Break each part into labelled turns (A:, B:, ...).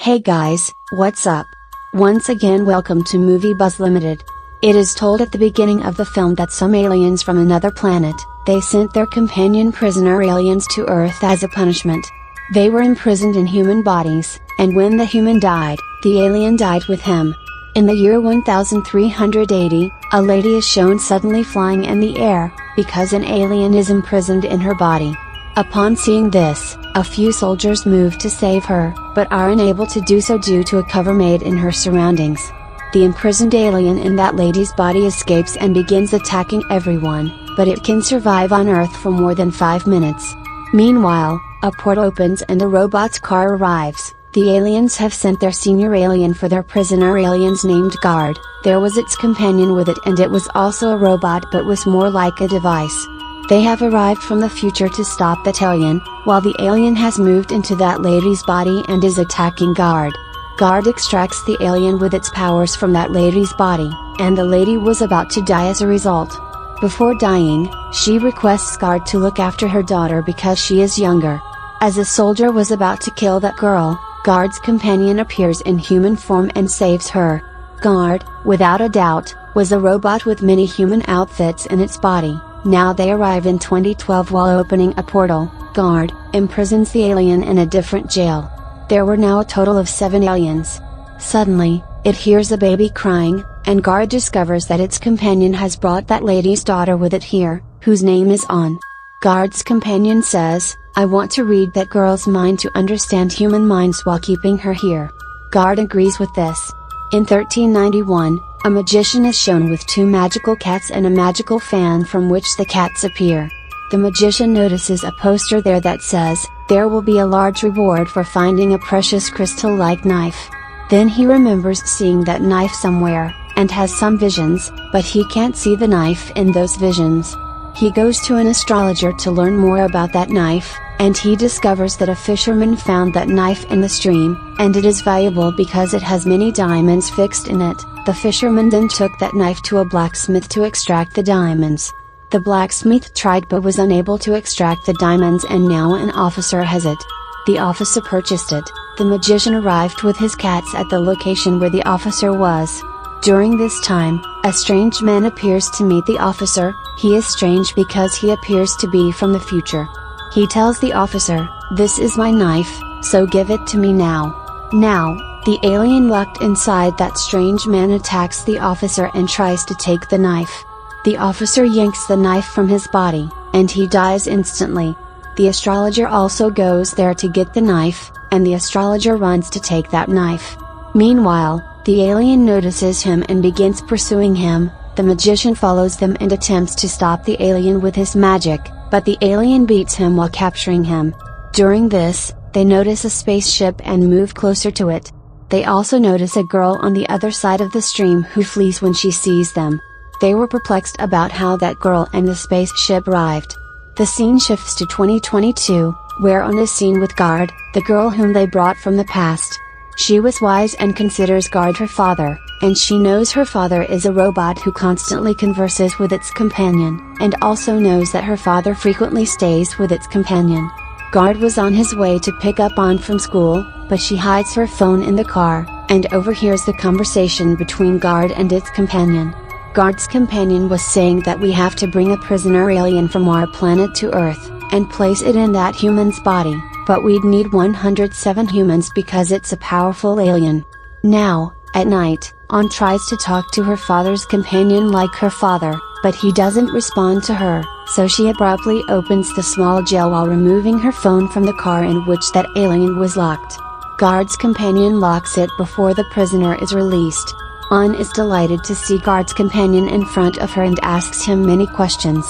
A: Hey guys, what's up? Once again welcome to Moviebuzz Ltd. It is told at the beginning of the film that some aliens from another planet, they sent their companion prisoner aliens to Earth as a punishment. They were imprisoned in human bodies, and when the human died, the alien died with him. In the year 1380, a lady is shown suddenly flying in the air, because an alien is imprisoned in her body. Upon seeing this, a few soldiers move to save her, but are unable to do so due to a cover made in her surroundings. The imprisoned alien in that lady's body escapes and begins attacking everyone, but it can survive on Earth for more than 5 minutes. Meanwhile, a portal opens and a robot's car arrives. The aliens have sent their senior alien for their prisoner aliens named Guard. There was its companion with it, and it was also a robot but was more like a device. They have arrived from the future to stop that alien, while the alien has moved into that lady's body and is attacking Guard. Guard extracts the alien with its powers from that lady's body, and the lady was about to die as a result. Before dying, she requests Guard to look after her daughter because she is younger. As a soldier was about to kill that girl, Guard's companion appears in human form and saves her. Guard, without a doubt, was a robot with many human outfits in its body. Now they arrive in 2012 while opening a portal. Guard imprisons the alien in a different jail. There were now a total of 7 aliens. Suddenly, it hears a baby crying, and Guard discovers that its companion has brought that lady's daughter with it here, whose name is On. Guard's companion says, "I want to read that girl's mind to understand human minds while keeping her here." Guard agrees with this. In 1391, a magician is shown with 2 magical cats and a magical fan from which the cats appear. The magician notices a poster there that says, "There will be a large reward for finding a precious crystal-like knife." Then he remembers seeing that knife somewhere, and has some visions, but he can't see the knife in those visions. He goes to an astrologer to learn more about that knife, and he discovers that a fisherman found that knife in the stream, and it is valuable because it has many diamonds fixed in it. The fisherman then took that knife to a blacksmith to extract the diamonds. The blacksmith tried but was unable to extract the diamonds, and now an officer has it. The officer purchased it. The magician arrived with his cats at the location where the officer was. During this time, a strange man appears to meet the officer. He is strange because he appears to be from the future. He tells the officer, "This is my knife, so give it to me now." Now, the alien locked inside that strange man attacks the officer and tries to take the knife. The officer yanks the knife from his body, and he dies instantly. The astrologer also goes there to get the knife, and the astrologer runs to take that knife. Meanwhile, the alien notices him and begins pursuing him. The magician follows them and attempts to stop the alien with his magic, but the alien beats him while capturing him. During this, they notice a spaceship and move closer to it. They also notice a girl on the other side of the stream who flees when she sees them. They were perplexed about how that girl and the spaceship arrived. The scene shifts to 2022, where On is seen with Guard, the girl whom they brought from the past. She was wise and considers Guard her father, and she knows her father is a robot who constantly converses with its companion, and also knows that her father frequently stays with its companion. Guard was on his way to pick up On from school, but she hides her phone in the car, and overhears the conversation between Guard and its companion. Guard's companion was saying that we have to bring a prisoner alien from our planet to Earth, and place it in that human's body, but we'd need 107 humans because it's a powerful alien. Now, at night, On tries to talk to her father's companion like her father, but he doesn't respond to her, so she abruptly opens the small jail while removing her phone from the car in which that alien was locked. Guard's companion locks it before the prisoner is released. On is delighted to see Guard's companion in front of her and asks him many questions.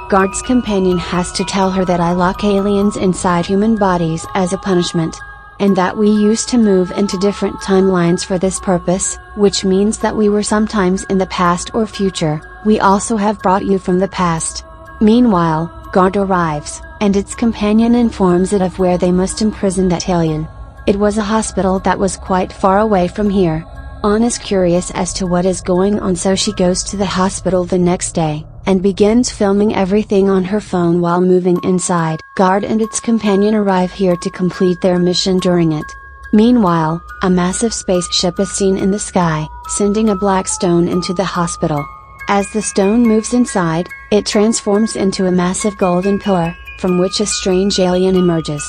A: Guard's companion has to tell her that I lock aliens inside human bodies as a punishment, and that we used to move into different timelines for this purpose, which means that we were sometimes in the past or future. We also have brought you from the past. Meanwhile, Guard arrives, and its companion informs it of where they must imprison that alien. It was a hospital that was quite far away from here. On is curious as to what is going on, so she goes to the hospital the next day, and begins filming everything on her phone while moving inside. Guard and its companion arrive here to complete their mission during it. Meanwhile, a massive spaceship is seen in the sky, sending a black stone into the hospital. As the stone moves inside, it transforms into a massive golden pillar, from which a strange alien emerges.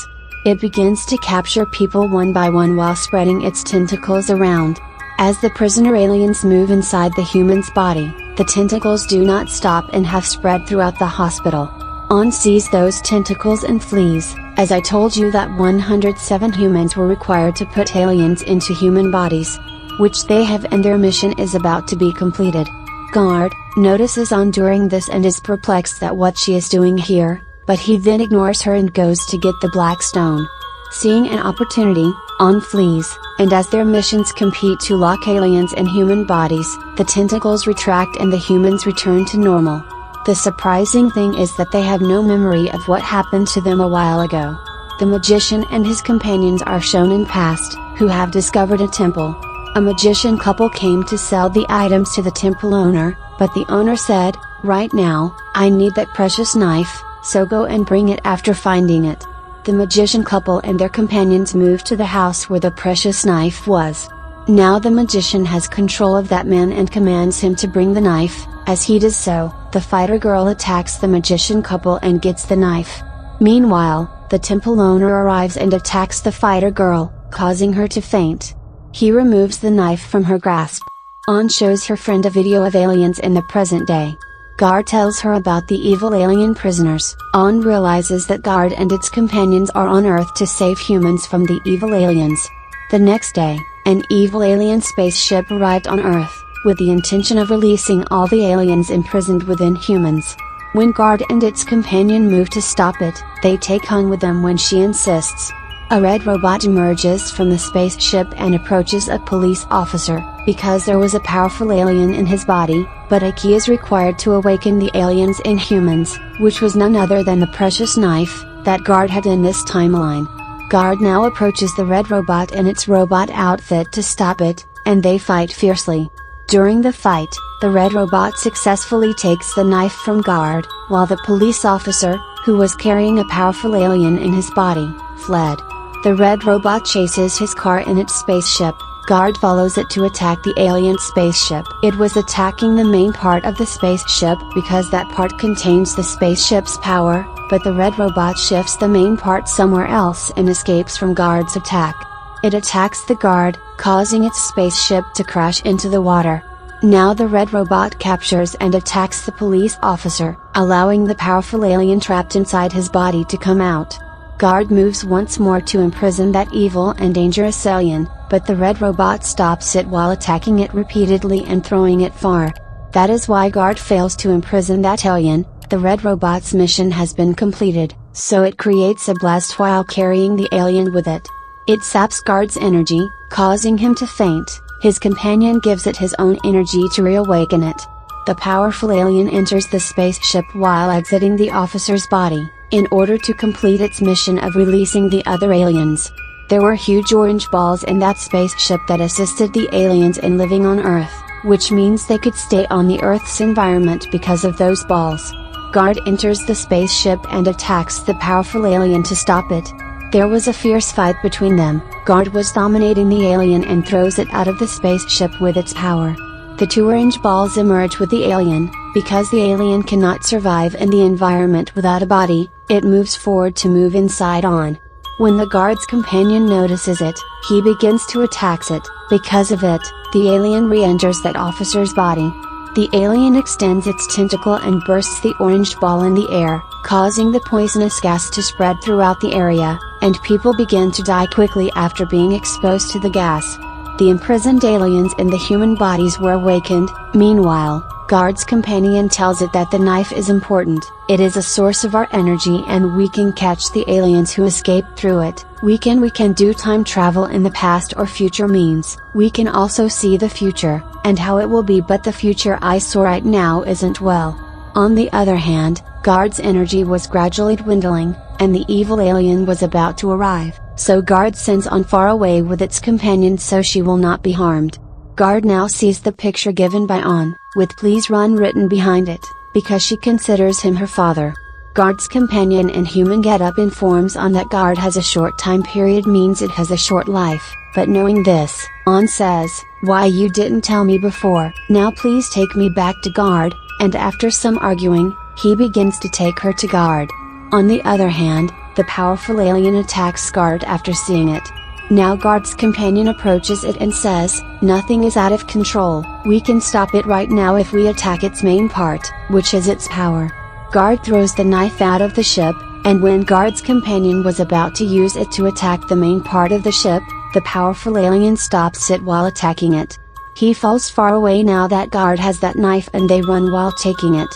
A: It begins to capture people one by one while spreading its tentacles around. As the prisoner aliens move inside the human's body, the tentacles do not stop and have spread throughout the hospital. On sees those tentacles and flees. As I told you that 107 humans were required to put aliens into human bodies, which they have, and their mission is about to be completed. Guard notices On during this and is perplexed at what she is doing here, but he then ignores her and goes to get the black stone. Seeing an opportunity, On flees, and as their missions compete to lock aliens in human bodies, the tentacles retract and the humans return to normal. The surprising thing is that they have no memory of what happened to them a while ago. The magician and his companions are shown in past, who have discovered a temple. A magician couple came to sell the items to the temple owner, but the owner said, "Right now, I need that precious knife, so go and bring it after finding it." The magician couple and their companions moved to the house where the precious knife was. Now the magician has control of that man and commands him to bring the knife. As he does so, the fighter girl attacks the magician couple and gets the knife. Meanwhile, the temple owner arrives and attacks the fighter girl, causing her to faint. He removes the knife from her grasp. On shows her friend a video of aliens in the present day. Guard tells her about the evil alien prisoners. On realizes that Guard and its companions are on Earth to save humans from the evil aliens. The next day, an evil alien spaceship arrived on Earth, with the intention of releasing all the aliens imprisoned within humans. When Guard and its companion move to stop it, they take On with them when she insists. A red robot emerges from the spaceship and approaches a police officer, because there was a powerful alien in his body, but a key is required to awaken the aliens in humans, which was none other than the precious knife that Guard had in this timeline. Guard now approaches the red robot in its robot outfit to stop it, and they fight fiercely. During the fight, the red robot successfully takes the knife from Guard, while the police officer, who was carrying a powerful alien in his body, fled. The red robot chases his car in its spaceship. Guard follows it to attack the alien spaceship. It was attacking the main part of the spaceship because that part contains the spaceship's power, but the red robot shifts the main part somewhere else and escapes from Guard's attack. It attacks the Guard, causing its spaceship to crash into the water. Now the red robot captures and attacks the police officer, allowing the powerful alien trapped inside his body to come out. Guard moves once more to imprison that evil and dangerous alien, but the red robot stops it while attacking it repeatedly and throwing it far. That is why Guard fails to imprison that alien. The red robot's mission has been completed, so it creates a blast while carrying the alien with it. It saps Guard's energy, causing him to faint. His companion gives it his own energy to reawaken it. The powerful alien enters the spaceship while exiting the officer's body, in order to complete its mission of releasing the other aliens. There were huge orange balls in that spaceship that assisted the aliens in living on Earth, which means they could stay on the Earth's environment because of those balls. Guard enters the spaceship and attacks the powerful alien to stop it. There was a fierce fight between them. Guard was dominating the alien and throws it out of the spaceship with its power. The two orange balls emerge with the alien. Because the alien cannot survive in the environment without a body, it moves forward to move inside On. When the Guard's companion notices it, he begins to attack it. Because of it, the alien re-enters that officer's body. The alien extends its tentacle and bursts the orange ball in the air, causing the poisonous gas to spread throughout the area, and people begin to die quickly after being exposed to the gas. The imprisoned aliens in the human bodies were awakened. Meanwhile, Guard's companion tells it that the knife is important. It is a source of our energy and we can catch the aliens who escaped through it. We can do time travel in the past or future means. We can also see the future, and how it will be, but the future I saw right now isn't well. On the other hand, Guard's energy was gradually dwindling, and the evil alien was about to arrive, so Guard sends On far away with its companion so she will not be harmed. Guard now sees the picture given by On, with "Please run" written behind it, because she considers him her father. Guard's companion in human getup informs On that Guard has a short time period means it has a short life, but knowing this, On says, "Why you didn't tell me before, now please take me back to Guard," and after some arguing, he begins to take her to Guard. On the other hand, the powerful alien attacks Guard after seeing it. Now Guard's companion approaches it and says, "Nothing is out of control, we can stop it right now if we attack its main part, which is its power." Guard throws the knife out of the ship, and when Guard's companion was about to use it to attack the main part of the ship, the powerful alien stops it while attacking it. He falls far away now that Guard has that knife and they run while taking it.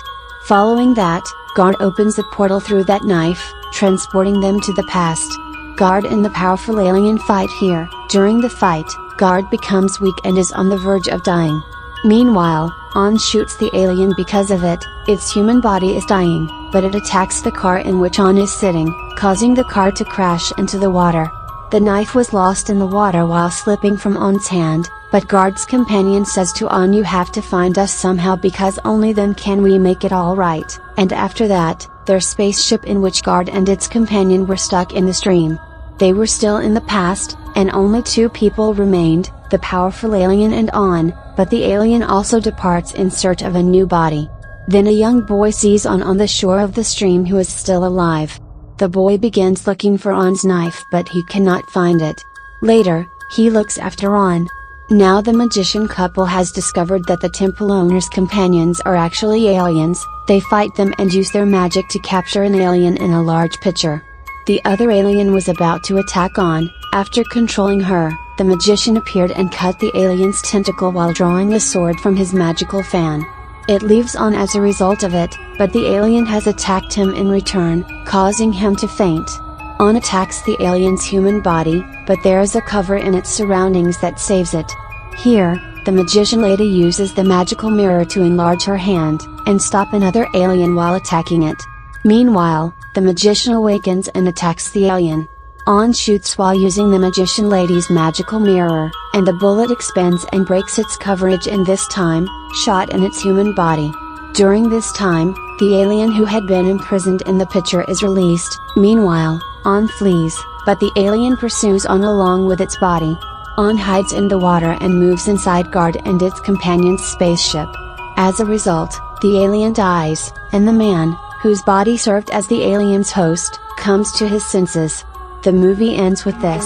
A: Following that, Guard opens a portal through that knife, transporting them to the past. Guard and the powerful alien fight here. During the fight, Guard becomes weak and is on the verge of dying. Meanwhile, On shoots the alien because of it, its human body is dying, but it attacks the car in which On is sitting, causing the car to crash into the water. The knife was lost in the water while slipping from On's hand, but Guard's companion says to On, "You have to find us somehow because only then can we make it all right," and after that, their spaceship in which Guard and its companion were stuck in the stream. They were still in the past, and only two people remained, the powerful alien and On, but the alien also departs in search of a new body. Then a young boy sees On the shore of the stream who is still alive. The boy begins looking for On's knife but he cannot find it. Later, he looks after On. Now the magician couple has discovered that the temple owner's companions are actually aliens. They fight them and use their magic to capture an alien in a large pitcher. The other alien was about to attack On. After controlling her, the magician appeared and cut the alien's tentacle while drawing a sword from his magical fan. It leaves On as a result of it, but the alien has attacked him in return, causing him to faint. On attacks the alien's human body, but there is a cover in its surroundings that saves it. Here, the magician lady uses the magical mirror to enlarge her hand, and stop another alien while attacking it. Meanwhile, the magician awakens and attacks the alien. On shoots while using the magician lady's magical mirror, and the bullet expands and breaks its coverage and this time, shot in its human body. During this time, the alien who had been imprisoned in the pitcher is released. Meanwhile, On flees, but the alien pursues On along with its body. On hides in the water and moves inside Guard and its companion's spaceship. As a result, the alien dies, and the man, whose body served as the alien's host, comes to his senses. The movie ends with this.